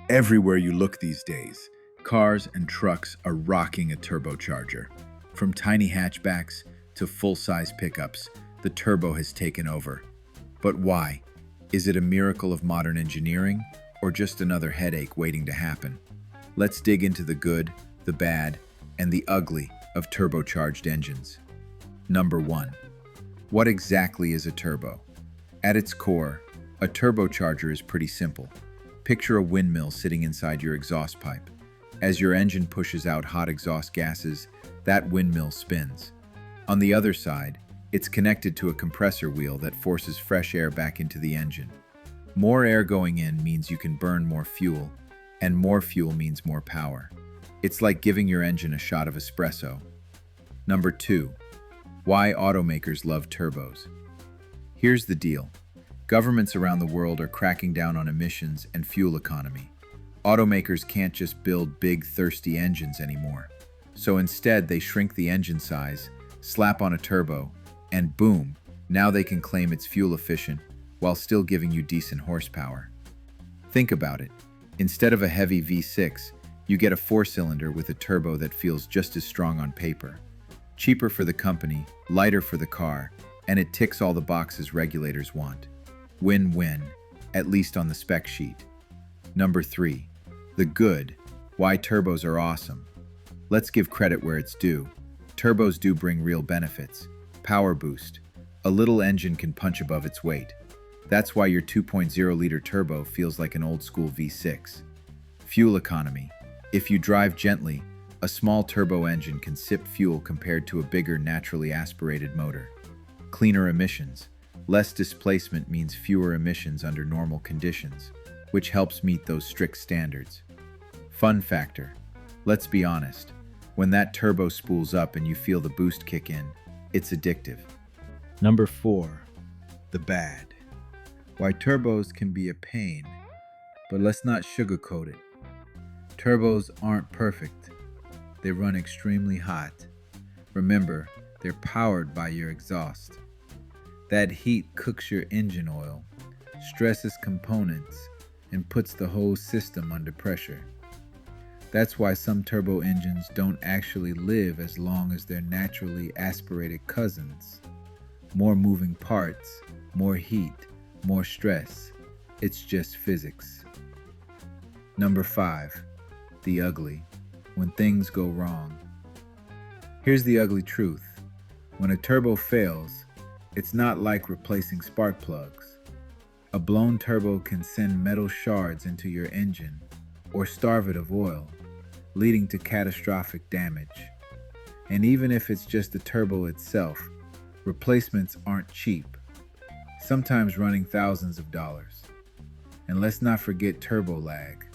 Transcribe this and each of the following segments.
Everywhere you look these days, cars and trucks are rocking a turbocharger. From tiny hatchbacks to full-size pickups, the turbo has taken over. But why? Is it a miracle of modern engineering or just another headache waiting to happen? Let's dig into the good, the bad, and the ugly of turbocharged engines. Number 1. What exactly is a turbo? At its core, a turbocharger is pretty simple. Picture a windmill sitting inside your exhaust pipe. As your engine pushes out hot exhaust gases, that windmill spins. On the other side, it's connected to a compressor wheel that forces fresh air back into the engine. More air going in means you can burn more fuel, and more fuel means more power. It's like giving your engine a shot of espresso. Number 2. Why automakers love turbos. Here's the deal. Governments around the world are cracking down on emissions and fuel economy. Automakers can't just build big, thirsty engines anymore. So instead, they shrink the engine size, slap on a turbo, and boom, now they can claim it's fuel efficient while still giving you decent horsepower. Think about it. Instead of a heavy V6, you get a 4-cylinder with a turbo that feels just as strong on paper. Cheaper for the company, lighter for the car, and it ticks all the boxes regulators want. Win-win, at least on the spec sheet. Number 3. The good. Why turbos are awesome. Let's give credit where it's due. Turbos do bring real benefits. Power boost. A little engine can punch above its weight. That's why your 2.0-liter turbo feels like an old-school V6. Fuel economy. If you drive gently, a small turbo engine can sip fuel compared to a bigger, naturally aspirated motor. Cleaner emissions. Less displacement means fewer emissions under normal conditions, which helps meet those strict standards. Fun factor. Let's be honest. When that turbo spools up and you feel the boost kick in, it's addictive. Number 4. The bad. Why turbos can be a pain, but let's not sugarcoat it. Turbos aren't perfect. They run extremely hot. Remember, they're powered by your exhaust. That heat cooks your engine oil, stresses components, and puts the whole system under pressure. That's why some turbo engines don't actually live as long as their naturally aspirated cousins. More moving parts, more heat, more stress. It's just physics. Number 5. The ugly. When things go wrong. Here's the ugly truth. When a turbo fails, it's not like replacing spark plugs. A blown turbo can send metal shards into your engine or starve it of oil, leading to catastrophic damage. And even if it's just the turbo itself, replacements aren't cheap, sometimes running thousands of dollars. And let's not forget turbo lag,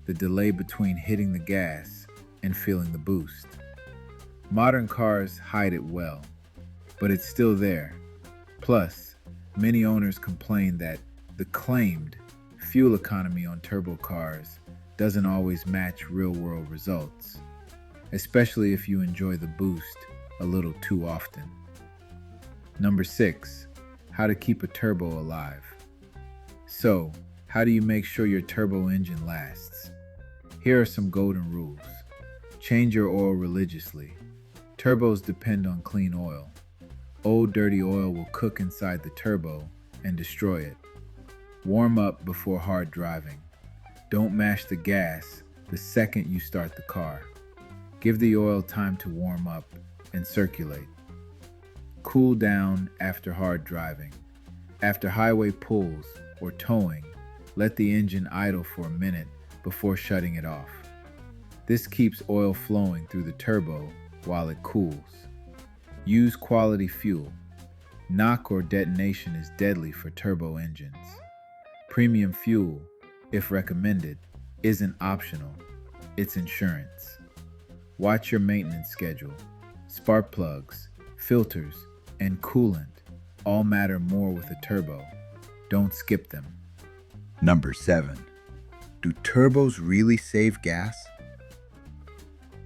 the delay between hitting the gas and feeling the boost. Modern cars hide it well, but it's still there. Plus, many owners complain that the claimed fuel economy on turbo cars doesn't always match real-world results, especially if you enjoy the boost a little too often. Number 6. How to keep a turbo alive. So, how do you make sure your turbo engine lasts? Here are some golden rules. Change your oil religiously. Turbos depend on clean oil. Old dirty oil will cook inside the turbo and destroy it. Warm up before hard driving. Don't mash the gas the second you start the car. Give the oil time to warm up and circulate. Cool down after hard driving. After highway pulls or towing, let the engine idle for a minute before shutting it off. This keeps oil flowing through the turbo while it cools. Use quality fuel. Knock or detonation is deadly for turbo engines. Premium fuel, if recommended, isn't optional. It's insurance. Watch your maintenance schedule. Spark plugs, filters, and coolant all matter more with a turbo. Don't skip them. Number 7. Do turbos really save gas?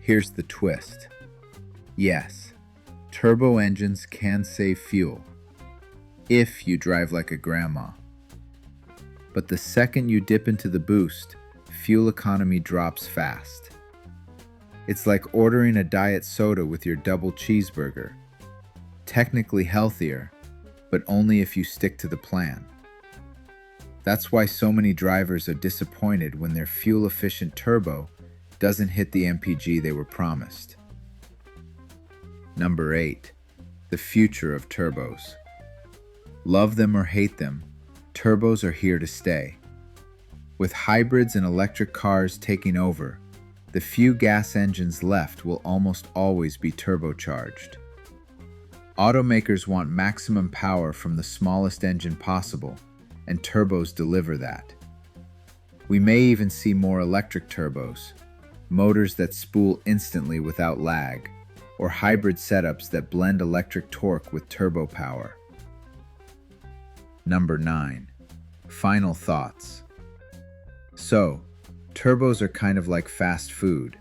Here's the twist. Yes, turbo engines can save fuel if you drive like a grandma. But the second you dip into the boost, fuel economy drops fast. It's like ordering a diet soda with your double cheeseburger. Technically healthier, but only if you stick to the plan. That's why so many drivers are disappointed when their fuel-efficient turbo doesn't hit the MPG they were promised. Number 8. The future of turbos. Love them or hate them, turbos are here to stay. With hybrids and electric cars taking over, the few gas engines left will almost always be turbocharged. Automakers want maximum power from the smallest engine possible, and turbos deliver that. We may even see more electric turbos, motors that spool instantly without lag, or hybrid setups that blend electric torque with turbo power. Number 9. Final thoughts. So, turbos are kind of like fast food.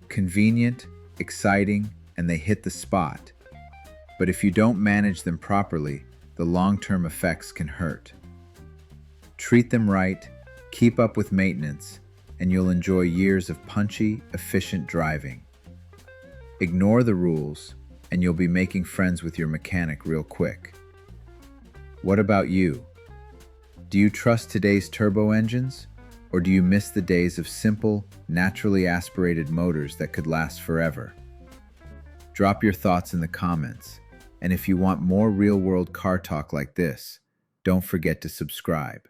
Convenient, exciting, and they hit the spot. But if you don't manage them properly, the long-term effects can hurt. Treat them right, keep up with maintenance, and you'll enjoy years of punchy, efficient driving. Ignore the rules, and you'll be making friends with your mechanic real quick. What about you? Do you trust today's turbo engines? Or do you miss the days of simple, naturally aspirated motors that could last forever? Drop your thoughts in the comments, and if you want more real-world car talk like this, don't forget to subscribe.